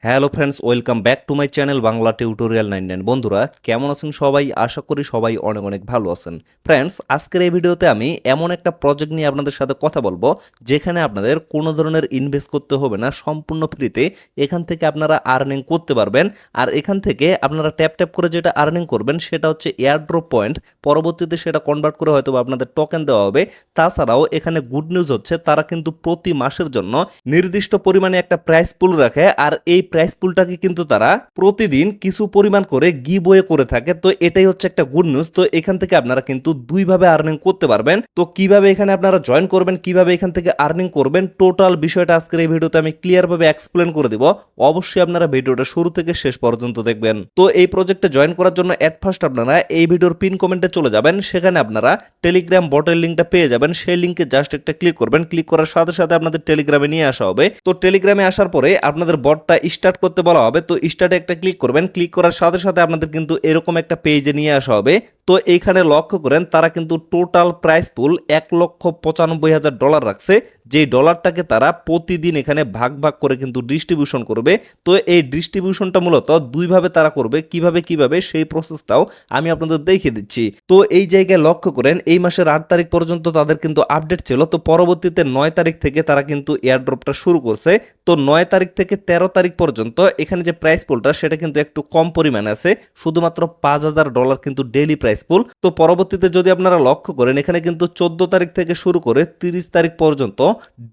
Hello friends, welcome back to my channel Bangla tutorial 99। বন্ধুরা কেমন আছেন সবাই? আশা করি সবাই অনেক অনেক ভালো আছেন। ফ্রেন্ডস, আজকের এই ভিডিওতে আমি এমন একটা প্রজেক্ট নিয়ে আপনাদের সাথে কথা বলবো যেখানে আপনাদের কোনো ধরনের ইনভেস্ট করতে হবে না, সম্পূর্ণ ফ্রিতে এখান থেকে আপনারা আর্নিং করতে পারবেন। আর এখান থেকে আপনারা ট্যাপ ট্যাপ করে যেটা আর্নিং করবেন সেটা হচ্ছে এয়ারড্রপ পয়েন্ট। পরবর্তীতে সেটা কনভার্ট করে হয়তো আপনাদের টোকেন দেওয়া হবে। তাছাড়াও এখানে গুড নিউজ হচ্ছে তারা কিন্তু প্রতি মাসের জন্য নির্দিষ্ট পরিমাণে একটা প্রাইস পুল রাখে, আর এই প্রাইস পুলটাকে কিন্তু তারা প্রতিদিন কিছু পরিমাণ করে গিভওয়ে করে থাকে। তো এটাই হচ্ছে একটা গুড নিউজ। তো এখান থেকে আপনারা কিন্তু দুইভাবে আর্নিং করতে পারবেন। তো কিভাবে এখানে আপনারা জয়েন করবেন, কিভাবে এখান থেকে আর্নিং করবেন, টোটাল বিষয়টা আজকের এই ভিডিওতে আমি ক্লিয়ার ভাবে এক্সপ্লেন করে দিব। অবশ্যই আপনারা ভিডিওটা শুরু থেকে শেষ পর্যন্ত দেখবেন। তো এই প্রজেক্টে জয়েন করার জন্য এট ফার্স্ট আপনারা এই ভিডিওর পিন কমেন্টে চলে যাবেন, সেখানে আপনারা টেলিগ্রাম বটের লিঙ্কটা পেয়ে যাবেন। সেই লিঙ্কে জাস্ট একটা ক্লিক করবেন, ক্লিক করার সাথে সাথে আপনাদের টেলিগ্রামে নিয়ে আসা হবে। তো টেলিগ্রামে আসার পরে আপনাদের বটটা স্টার্ট করতে বলা হবে। তো স্টার্টে একটা ক্লিক করবেন, ক্লিক করার সাথে সাথে আপনাদের কিন্তু এরকম একটা পেজে নিয়ে আসা হবে। তো এইখানে লক্ষ্য করেন তারা কিন্তু টোটাল প্রাইস পুল $1,95,000 রাখছে, যেই ডলারটাকে তারা প্রতিদিন এখানে ভাগ ভাগ করে কিন্তু ডিস্ট্রিবিউশন করবে। তো এই ডিস্ট্রিবিউশনটা মূলত দুইভাবে তারা করবে। কিভাবে সেই প্রসেসটাও আমি আপনাদের দেখিয়ে দিচ্ছি। তো এই জায়গায় লক্ষ্য করেন এই মাসের 8 তারিখ পর্যন্ত তাদের কিন্তু আপডেট ছিল। তো পরবর্তীতে 9 তারিখ থেকে তারা কিন্তু এয়ারড্রপটা শুরু করছে। তো 9 তারিখ থেকে 13 তারিখ পর্যন্ত এখানে যে প্রাইস পুলটা সেটা কিন্তু একটু কম পরিমাণে আছে, শুধুমাত্র $5,000 কিন্তু ডেইলি প্রাইস পুল। তো পরবর্তীতে যদি আপনারা লক্ষ্য করেন এখানে কিন্তু 14 তারিখ থেকে শুরু করে 30 তারিখ পর্যন্ত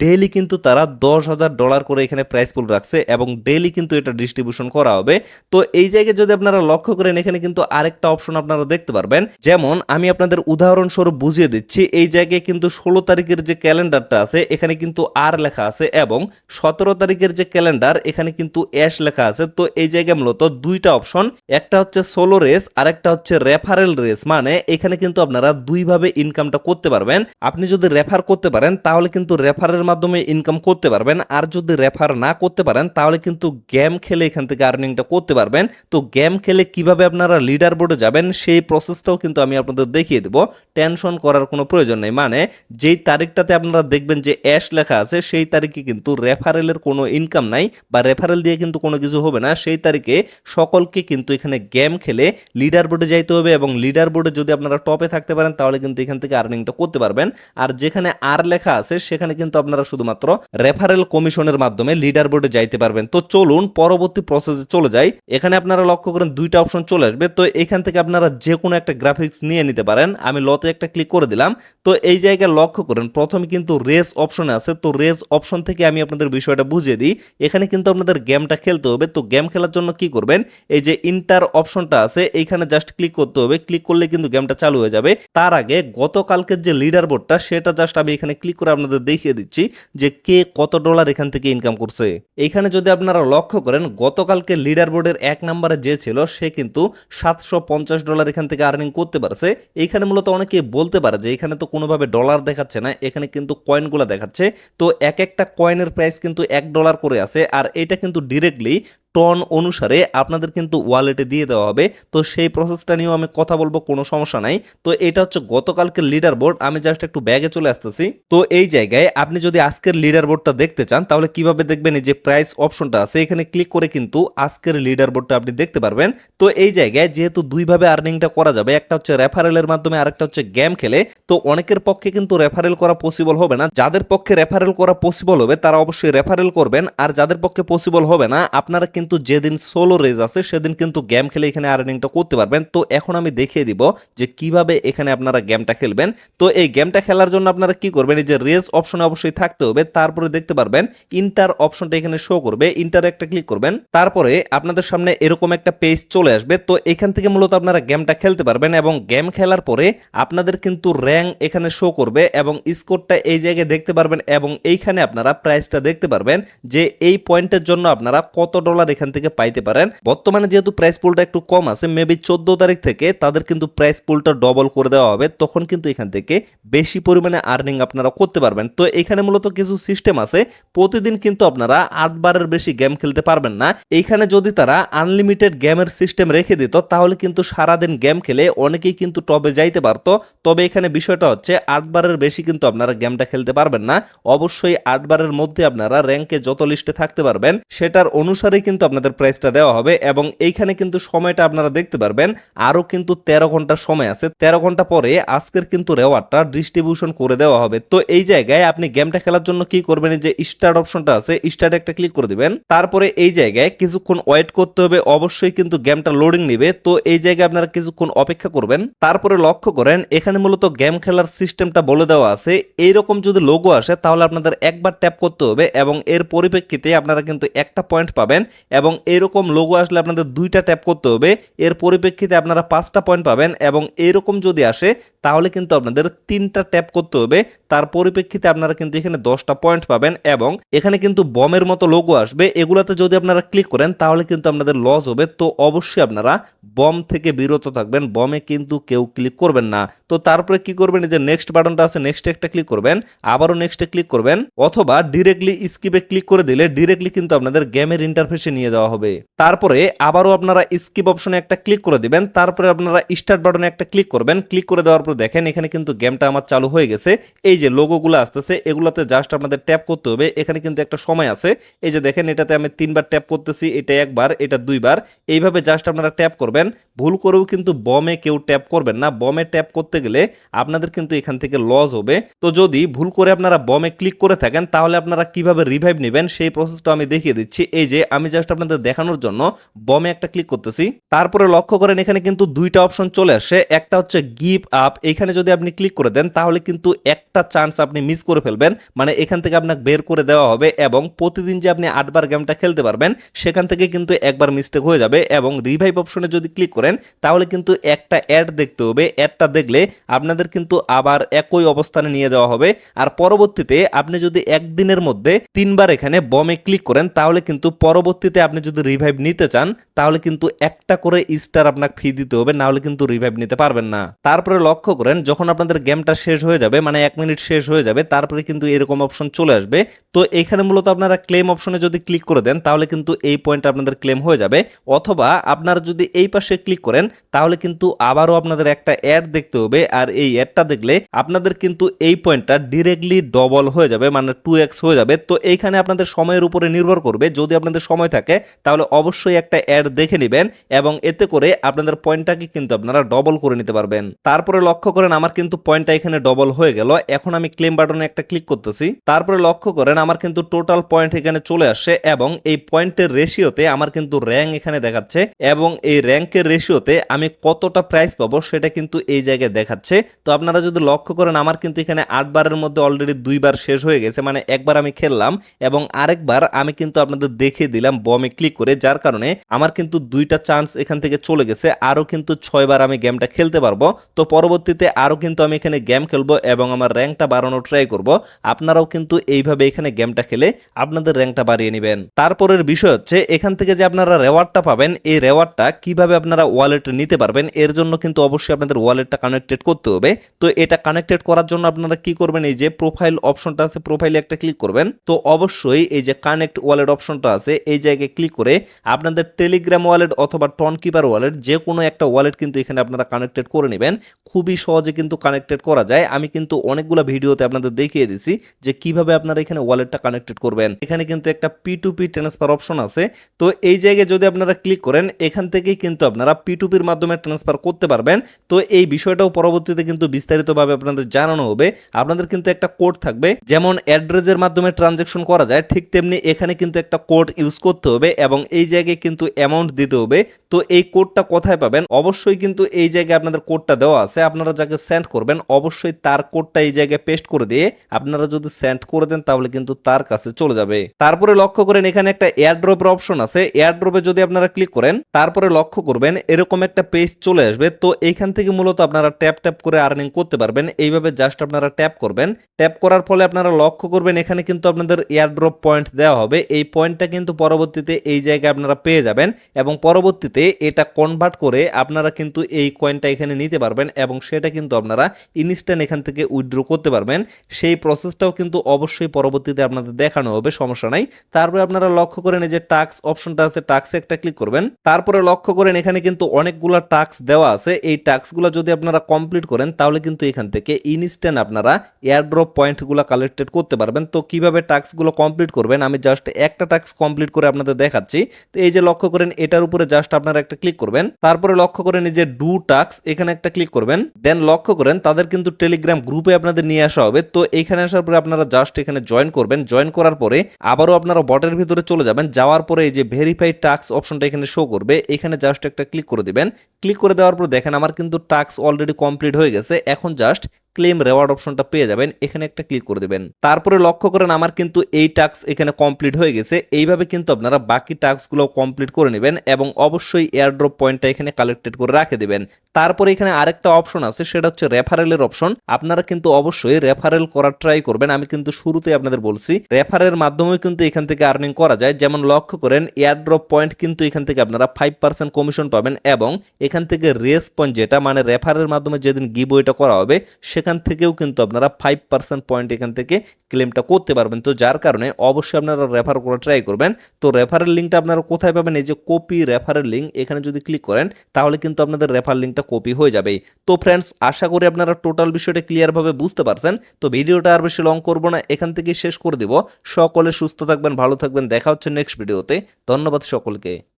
ডেইলি কিন্তু তারা $10,000 করে এখানে প্রাইস পুল রাখছে এবং ডেইলি কিন্তু এটা ডিস্ট্রিবিউশন করা হবে। তো এই জায়গায় যদি আপনারা লক্ষ্য করেন এখানে কিন্তু আরেকটা অপশন আপনারা দেখতে পারবেন। যেমন আমি আপনাদের উদাহরণস্বরূপ বুঝিয়ে দিচ্ছি। এই জায়গায় কিন্তু 16 তারিখের যে ক্যালেন্ডারটা আছে এখানে কিন্তু আর লেখা আছে এবং 17 তারিখের যে ক্যালেন্ডার এখানে কিন্তু অ্যাশ লেখা আছে। তো এই জায়গায় মূলত দুইটা অপশন, একটা হচ্ছে সোলো রেস আর একটা হচ্ছে রেফারেল রেস। মানে এখানে কিন্তু আপনারা দুইভাবে ইনকামটা করতে পারবেন। আপনি যদি রেফার করতে পারেন তাহলে কিন্তু রেফারের মাধ্যমে ইনকাম করতে পারবেন, আর যদি রেফার না করতে পারেন তাহলে কিন্তু গেম খেলে এখান থেকে আর্নিংটা করতে পারবেন। তো গেম খেলে কিভাবে আপনারা লিডার বোর্ডে যাবেন সেই প্রসেসটাও কিন্তু আমি আপনাদের দেখিয়ে দেব। টেনশন করার কোনো প্রয়োজন নেই। মানে যেই তারিখটাতে আপনারা দেখবেন যে অ্যাশ লেখা আছে সেই তারিখে কিন্তু রেফারেলের কোনো ইনকাম নাই বা রেফারেল দিয়ে কিন্তু কোনো কিছু হবে না। সেই তারিখে সকলকে কিন্তু এখানে গেম খেলে লিডার বোর্ডে যাইতে হবে এবং লিডার বোর্ডে যদি আপনারা টপে থাকতে পারেন তাহলে কিন্তু এখান থেকে আর্নিংটা করতে পারবেন। আর যেখানে আর লেখা আছে সেখানে কিন্তু আপনারা শুধুমাত্র রেফারেল কমিশনের মাধ্যমে লিডার বোর্ডে যাইতে পারবেন। তো চলুন পরবর্তী প্রসেসে চলে যাই। এখানে আপনারা লক্ষ্য করেন দুইটা অপশন চলে আসবে। তো এখান থেকে আপনারা যে কোনো একটা গ্রাফিক্স নিয়ে নিতে পারেন। আমি লতে একটা ক্লিক করে দিলাম। তো এই জায়গায় লক্ষ্য করেন প্রথমে কিন্তু রেস অপশনে আছে। তো রেস অপশন থেকে আমি আপনাদের বিষয়টা বুঝিয়ে দিই। এখানে কিন্তু আপনাদের গেমটা খেলতে হবে। তো গেম খেলার জন্য কি করবেন, এই যে ইন্টার অপশনটা আছে এইখানে জাস্ট ক্লিক করতে হবে। ক্লিক করলে কিন্তু গেমটা চালু হয়ে যাবে। তার আগে গতকালকের যে লিডার বোর্ডটা সেটা জাস্ট আমি এখানে ক্লিক করে আপনাদের দেখিয়ে দিচ্ছি যে কে কত ডলার এখান থেকে ইনকাম করছে। এইখানে যদি আপনারা লক্ষ্য করেন গতকালকে লিডার বোর্ডের 1 নম্বরে যে ছিল সে কিন্তু $750 এখান থেকে আর্নিং করতে পারছে। এইখানে মূলত অনেকে বলতে পারে যে এখানে তো কোনোভাবে ডলার দেখাচ্ছে না, এখানে কিন্তু কয়েনগুলো দেখাচ্ছে। তো এক একটা কয়েনের প্রাইস কিন্তু $1 করে আছে, আর এটা কিন্তু ডিরেক্টলি টন অনুসারে আপনাদের কিন্তু ওয়ালেটে দিয়ে দেওয়া হবে। তো সেই প্রসেসটা নিয়েও আমি কথা বলবো, কোনো সমস্যা নাই। তো এটা হচ্ছে গতকালকের লিডার বোর্ড। আমি জাস্ট একটু ব্যাগে চলে আসতেছি। তো এই জায়গায় আপনি যদি আজকের লিডার বোর্ডটা দেখতে চান তাহলে কিভাবে দেখবেন, এই যে প্রাইস অপশনটা আছে এখানে ক্লিক করে কিন্তু আজকের লিডার বোর্ডটা আপনি দেখতে পারবেন। তো এই জায়গায় যেহেতু দুইভাবে আর্নিংটা করা যাবে, একটা হচ্ছে রেফারেলের মাধ্যমে আর একটা হচ্ছে গেম খেলে। তো অনেকের পক্ষে কিন্তু রেফারেল করা পসিবল হবে না। যাদের পক্ষে রেফারেল করা পসিবল হবে তারা অবশ্যই রেফারেল করবেন, আর যাদের পক্ষে পসিবল হবে না আপনারা কিন্তু যেদিন সোলো রেজ আছে সেদিন কিন্তু গেম খেলে এখানে আর্নিংটা করতে পারবেন। তো এখন আমি দেখিয়ে দিব যে কিভাবে এখানে আপনারা গেমটা খেলবেন। তো এই গেমটা খেলার জন্য আপনারা কি করবেন, এই যে রেস অপশনে অবশ্যই থাকতে হবে। তারপরে দেখতে পারবেন ইন্টার অপশনটা এখানে শো করবে, ইন্টার একটা ক্লিক করবেন। তারপরে আপনাদের সামনে এরকম একটা পেজ চলে আসবে। তো এখান থেকে মূলত আপনারা গেমটা খেলতে পারবেন এবং গেম খেলার পরে আপনাদের কিন্তু র্যাঙ্ক এখানে শো করবে এবং স্কোরটা এই জায়গায় দেখতে পারবেন এবং এইখানে আপনারা প্রাইসটা দেখতে পারবেন যে এই পয়েন্টের জন্য আপনারা কত ডলার এখান থেকে পাইতে পারেন। বর্তমানে যেহেতু প্রাইস পুলটা একটু কম আছে, মেবি 14 তারিখ থেকে তাদের কিন্তু প্রাইস পুলটা ডবল করে দেওয়া হবে, তখন কিন্তু এখান থেকে বেশি পরিমাণে আর্নিং আপনারা করতে পারবেন। তো এখানে মূলত কিছু সিস্টেম আছে, প্রতিদিন কিন্তু আপনারা 8 বারের বেশি গেম খেলতে পারবেন না। এইখানে যদি তারা আনলিমিটেড গেমের সিস্টেম রেখে দিত তাহলে কিন্তু সারাদিন গেম খেলে অনেকেই কিন্তু টপে যাইতে পারতো। তবে এখানে বিষয়টা হচ্ছে 8 বারের বেশি কিন্তু আপনারা গেমটা খেলতে পারবেন না। অবশ্যই 8 বারের মধ্যে আপনারা র্যাঙ্কে যত লিস্টে থাকতে পারবেন সেটার অনুসারে কিন্তু কিন্তু আপনাদের প্রাইসটা দেওয়া হবে এবং এইখানে কিন্তু সময়টা আপনারা দেখতে পারবেন আরও কিন্তু 13 ঘন্টার সময় আছে। 13 ঘন্টা পরে আজকের কিন্তু রেওয়ার্ডটা ডিস্ট্রিবিউশন করে দেওয়া হবে। তো এই জায়গায় আপনি গেমটা খেলার জন্য কি করবেন, যে স্টার্ট অপশনটা আছে, স্টার্ট একটা ক্লিক করে দিবেন। তারপরে এই জায়গায় কিছুক্ষণ ওয়েট করতে হবে, অবশ্যই কিন্তু গেমটা লোডিং নিবে। তো এই জায়গায় আপনারা কিছুক্ষণ অপেক্ষা করবেন। তারপরে লক্ষ্য করেন এখানে মূলত গেম খেলার সিস্টেমটা বলে দেওয়া আছে। এইরকম যদি লোগো আসে তাহলে আপনাদের একবার ট্যাপ করতে হবে এবং এর পরিপ্রেক্ষিতে আপনারা কিন্তু একটা পয়েন্ট পাবেন, এবং এরকম লোগো আসলে আপনাদের দুইটা ট্যাপ করতে হবে, এর পরিপ্রেক্ষিতে আপনারা 5টা পয়েন্ট পাবেন, এবং এরকম যদি আসে তাহলে কিন্তু আপনাদের 3টা ট্যাপ করতে হবে, তার পরিপ্রেক্ষিতে আপনারা কিন্তু এখানে 10টা পয়েন্ট পাবেন। এবং এখানে কিন্তু বমের মতো লোগো আসবে, এগুলাতে যদি আপনারা ক্লিক করেন তাহলে কিন্তু আপনাদের লস হবে। তো অবশ্যই আপনারা বম থেকে বিরত থাকবেন, বমে কিন্তু কেউ ক্লিক করবেন না। তো তারপরে কি করবেন, এই যে নেক্সট বাটনটা আছে, নেক্সটে একটা ক্লিক করবেন, আবারও নেক্সটে ক্লিক করবেন, অথবা ডিরেক্টলি স্কিপে ক্লিক করে দিলে ডিরেক্টলি কিন্তু আপনাদের গেমের ইন্টারফেসে নিয়ে যাওয়া হবে। তারপরে আবারও আপনারা স্কিপ অপশনে একটা ক্লিক করে দিবেন, তারপরে আপনারা স্টার্ট বাটনে একটা ক্লিক করবেন। ক্লিক করে দেওয়ার পর দেখেন এখানে কিন্তু গেমটা আমার চালু হয়ে গেছে। এই যে লোগোগুলো আসতেছে এগুলোতে জাস্ট আপনাদের ট্যাপ করতে হবে। এখানে কিন্তু একটা সময় আছে, এই যে দেখেন এটাতে আমি 3বার ট্যাপ করতেছি, এটা একবার, এটা 2বার, এইভাবে জাস্ট আপনারা ট্যাপ করবেন। ভুল করেও কিন্তু বমে কেউ ট্যাপ করবেন না, বমে ট্যাপ করতে গেলে আপনাদের কিন্তু এখান থেকে লস হবে। তো যদি ভুল করে আপনারা বমে ক্লিক করে থাকেন তাহলে আপনারা কিভাবে রিভাইভ নেবেন সেই প্রসেসটা আমি দেখিয়ে দিচ্ছি। এই যে আমি জাস্ট আপনাদের দেখানোর জন্য বমে একটা ক্লিক করতেছি, তারপরে লক্ষ্য করেন এখানে কিন্তু 2টা অপশন চলে আসে। একটা হচ্ছে গিভ আপ, এখানে যদি আপনি ক্লিক করে দেন তাহলে কিন্তু একটা চান্স আপনি মিস করে ফেলবেন, মানে এখান থেকে আপনাকে বের করে দেওয়া হবে, এবং প্রতিদিন যে আপনি 8বার গেমটা খেলতে পারবেন সেখান থেকে কিন্তু একবার মিস্টেক হয়ে যাবে। এবং রিভাইভ অপশনে যদি ক্লিক করেন তাহলে কিন্তু একটা অ্যাড দেখতে হবে, অ্যাডটা দেখলে আপনাদের কিন্তু আবার একই অবস্থানে নিয়ে যাওয়া হবে। আর পরবর্তীতে আপনি যদি একদিনের মধ্যে 3বার এখানে বমে ক্লিক করেন তাহলে কিন্তু পরবর্তীতে আপনি যদি রিভাইভ নিতে চান তাহলে কিন্তু একটা করে স্টার আপনাকে ফি দিতে হবে, না হলে কিন্তু রিভাইভ নিতে পারবেন না। তারপরে লক্ষ্য করেন যখন আপনাদের গেমটা শেষ হয়ে যাবে, মানে 1 মিনিট শেষ হয়ে যাবে, তারপরে কিন্তু এরকম অপশন চলে আসবে। তো এখানে মূলত আপনারা ক্লেম অপশনে যদি ক্লিক করে দেন তাহলে কিন্তু এই পয়েন্ট আপনাদের ক্লেম হয়ে যাবে, অথবা আপনারা যদি এই পাশে ক্লিক করেন তাহলে কিন্তু আবারও আপনাদের একটা অ্যাড দেখতে হবে, আর এই অ্যাডটা দেখলে আপনাদের কিন্তু এই পয়েন্টটা ডিরেক্টলি ডবল হয়ে যাবে, মানে 2x হয়ে যাবে। তো এইখানে আপনাদের সময়ের উপরে নির্ভর করবে, যদি আপনাদের সময় থাকে তাহলে অবশ্যই একটা অ্যাড দেখে নেবেন, এবং এতে করে আপনাদের পয়েন্টটাকে কিন্তু আপনারা ডবল করে নিতে পারবেন। তারপরে লক্ষ্য করেন আমার কিন্তু পয়েন্টটা এখানে ডবল হয়ে গেল। এখন আমি ক্লেম বাটনে একটা ক্লিক করতেছি, তারপরে লক্ষ্য করেন আমার কিন্তু টোটাল পয়েন্ট এখানে চলে আসছে, এবং এই পয়েন্টের রেশিওতে আমার কিন্তু র্যাঙ্ক এখানে দেখাচ্ছে, এবং এই র্যাঙ্কের রেশিওতে আমি কতটা প্রাইস পাবো সেটা কিন্তু এই জায়গায় দেখাচ্ছে। তো আপনারা যদি লক্ষ্য করেন আমার কিন্তু এখানে 8বারের মধ্যে অলরেডি 2বার শেষ হয়ে গেছে, মানে একবার আমি খেললাম এবং আরেকবার আমি কিন্তু আপনাদের দেখিয়ে দিলাম বমে ক্লিক করে, যার কারণে আমার কিন্তু 2টা চান্স এখান থেকে চলে গেছে। আরও কিন্তু 6বার আমি গেমটা খেলতে পারবো। তো পরবর্তীতে আরও কিন্তু আমি এখানে গেম খেলবো এবং আমার র্যাঙ্কটা বাড়ানোর ট্রাই করব। আপনারাও কিন্তু এইভাবে এখানে গেমটা খেলে আপনাদের র্যাঙ্কটা বাড়িয়ে নেবেন। তারপরের বিষয় হচ্ছে এখান থেকে যে আপনারা রেওয়ার্ডটা পাবেন, এই রেওয়ার্ডটা কিভাবে আপনারা ওয়ালেটে নিতে পারবেন, এর জন্য কিন্তু অবশ্যই আপনাদের ওয়ালেটটা কানেক্টেড করতে হবে। তো এটা কানেক্টেড করার জন্য আপনারা কি করবেন, এই যে প্রোফাইল অপশনটা আছে, প্রোফাইলে একটা ক্লিক করবেন। তো অবশ্যই এই যে কানেক্ট ওয়ালেট অপশনটা আছে এই জায়গায় ক্লিক করে আপনাদের টেলিগ্রাম ওয়ালেট অথবা টনকিপার ওয়ালেট যে কোনো একটা ওয়ালেট কিন্তু এখানে আপনারা কানেক্টেড করে নেবেন। খুবই সহজে কিন্তু কানেক্টেড করা যায়। আমি কিন্তু অনেকগুলো ভিডিওতে আপনাদের দেখিয়ে দিছি যে কিভাবে আপনারা এখানে ওয়ালেটটা কানেক্টেড করবেন। এখানে কিন্তু একটা P2P ট্রান্সফার অপশন আছে। তো এই জায়গায় যদি আপনারা ক্লিক করেন এখান থেকেই কিন্তু আপনারা P2Pর মাধ্যমে ট্রান্সফার করতে পারবেন। তো এই বিষয়টাও পরবর্তীতে কিন্তু বিস্তারিতভাবে আপনাদের জানানো হবে। আপনাদের কিন্তু একটা কোড থাকবে, যেমন অ্যাড্রেসের মাধ্যমে ট্রানজ্যাকশন করা যায় ঠিক তেমনি এখানে কিন্তু একটা কোড ইউজ করতে হবে, এবং এই জায়গায় কিন্তু অ্যামাউন্ট দিতে হবে। তো এই কোডটা কোথায় পাবেন, অবশ্যই কিন্তু এই জায়গায় আপনাদের কোডটা দেওয়া আছে। আপনারা যাকে সেন্ড করবেন অবশ্যই তার কোডটা এই জায়গায় পেস্ট করে দিয়ে আপনারা যদি সেন্ড করে দেন তাহলে কিন্তু তার কাছে চলে যাবে। তারপরে লক্ষ্য করেন এখানে একটা এয়ারড্রপের অপশন আছে, এয়ারড্রপে যদি আপনারা ক্লিক করেন তারপরে লক্ষ্য করবেন এরকম একটা পেজ চলে আসবে। তো এইখান থেকে মূলত আপনারা ট্যাপ ট্যাপ করে আর্নিং করতে পারবেন। এইভাবে জাস্ট আপনারা ট্যাপ করবেন, ট্যাপ করার ফলে আপনারা লক্ষ্য করবেন এখানে কিন্তু আপনাদের এয়ারড্রপ পয়েন্ট দেওয়া হবে। এই পয়েন্টটা কিন্তু পরবর্তীতে এই জায়গায় আপনারা পেয়ে যাবেন, এবং পরবর্তীতে এটা কনভার্ট করে আপনারা কিন্তু এই কয়েনটা এখানে নিতে পারবেন, এবং সেটা কিন্তু আপনারা ইনস্ট্যান্ট এখান থেকে উইথড্র করতে পারবেন। সেই প্রসেসটাও কিন্তু অবশ্যই পরবর্তীতে আপনাদের দেখানো হবে, সমস্যা নাই। তারপরে আপনারা লক্ষ্য করেন এই যে টাস্ক অপশনটা আছে, টাস্কে একটা ক্লিক করবেন। তারপরে লক্ষ্য করেন এখানে কিন্তু অনেকগুলো টাস্ক দেওয়া আছে। এই টাস্কগুলো যদি আপনারা কমপ্লিট করেন তাহলে কিন্তু এখান থেকে ইনস্ট্যান্ট আপনারা এয়ারড্রপ পয়েন্টগুলো কালেক্টেড করতে পারবেন। তো কিভাবে টাস্কগুলো কমপ্লিট করবেন আমি জাস্ট একটা টাস্ক কমপ্লিট করে আপনাদের আপনাদের দেখাচ্ছি। তো এই যে লক্ষ্য করেন এটার উপরে জাস্ট আপনারা একটা ক্লিক করবেন, তারপরে লক্ষ্য করেন এই যে ডু টাস্ক এখানে একটা ক্লিক করবেন, দেন লক্ষ্য করেন তাদের কিন্তু টেলিগ্রাম গ্রুপে আপনাদের নিয়ে আসা হবে। তো এখানে আসার পরে আপনারা জাস্ট এখানে জয়েন করবেন, জয়েন করার পরে আবারও আপনারা বটের ভিতরে চলে যাবেন, যাওয়ার পরে এই যে ভেরিফাইড টাস্ক অপশনটা এখানে শো করবে, এখানে জাস্ট একটা ক্লিক করে দিবেন। ক্লিক করে দেওয়ার পর দেখেন আমার কিন্তু টাস্ক অলরেডি কমপ্লিট হয়ে গেছে, এখন জাস্ট ক্লেম রেওয়ার্ড অপশনটা পেয়ে যাবেন, এখানে একটা ক্লিক করে দিবেন। তারপরে লক্ষ্য করেন আমার কিন্তু এই টাস্ক এখানে কমপ্লিট হয়ে গেছে। এইভাবে কিন্তু আপনারা বাকি টাস্কগুলো কমপ্লিট করে নেবেন এবং অবশ্যই এয়ারড্রপ পয়েন্টটা এখানে কালেক্টেড করে রাখে দিবেন। তারপরে এখানে আরেকটা অপশন আছে, সেটা হচ্ছে রেফারেলের অপশন। আপনারা কিন্তু অবশ্যই রেফারেল করার ট্রাই করবেন। আমি কিন্তু শুরুতেই আপনাদের বলছি রেফারের মাধ্যমে কিন্তু এখান থেকে আর্নিং করা যায়। যেমন লক্ষ্য করেন এয়ারড্রপ পয়েন্ট কিন্তু এখান থেকে আপনারা 5% কমিশন পাবেন এবং এখান থেকে রেস পয়েন্ট যেটা মানে রেফারের মাধ্যমে যেদিন গিভওয়েটা করা হবে সেখান থেকেও কিন্তু আপনারা 5% পয়েন্ট এখান থেকে ক্লেমটা করতে পারবেন। তো যার কারণে অবশ্যই আপনারা রেফার করা ট্রাই করবেন। তো রেফারেল লিঙ্কটা আপনারা কোথায় পাবেন, এই যে কপি রেফারেল লিঙ্ক এখানে যদি ক্লিক করেন তাহলে কিন্তু আপনাদের রেফার লিঙ্কটা কপি হয়ে যাবে। তো ফ্রেন্ডস আশা করি আপনারা টোটাল বিষয়টা ক্লিয়ারভাবে বুঝতে পারছেন। তো ভিডিওটা আর বেশি লং করবো না, এখান থেকে শেষ করে দিব। সকলে সুস্থ থাকবেন, ভালো থাকবেন, দেখা হচ্ছে নেক্সট ভিডিওতে। ধন্যবাদ সকলকে।